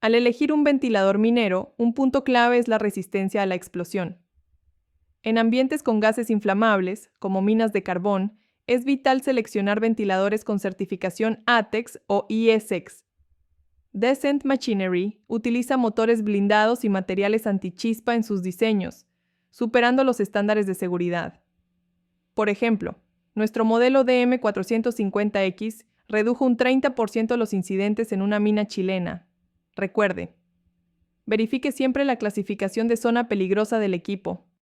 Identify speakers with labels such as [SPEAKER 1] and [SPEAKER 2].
[SPEAKER 1] Al elegir un ventilador minero, un punto clave es la resistencia a la explosión. En ambientes con gases inflamables, como minas de carbón, es vital seleccionar ventiladores con certificación ATEX o ISEX. Descent Machinery utiliza motores blindados y materiales antichispa en sus diseños, superando los estándares de seguridad. Por ejemplo, nuestro modelo DM450X redujo un 30% los incidentes en una mina chilena. Recuerde, verifique siempre la clasificación de zona peligrosa del equipo.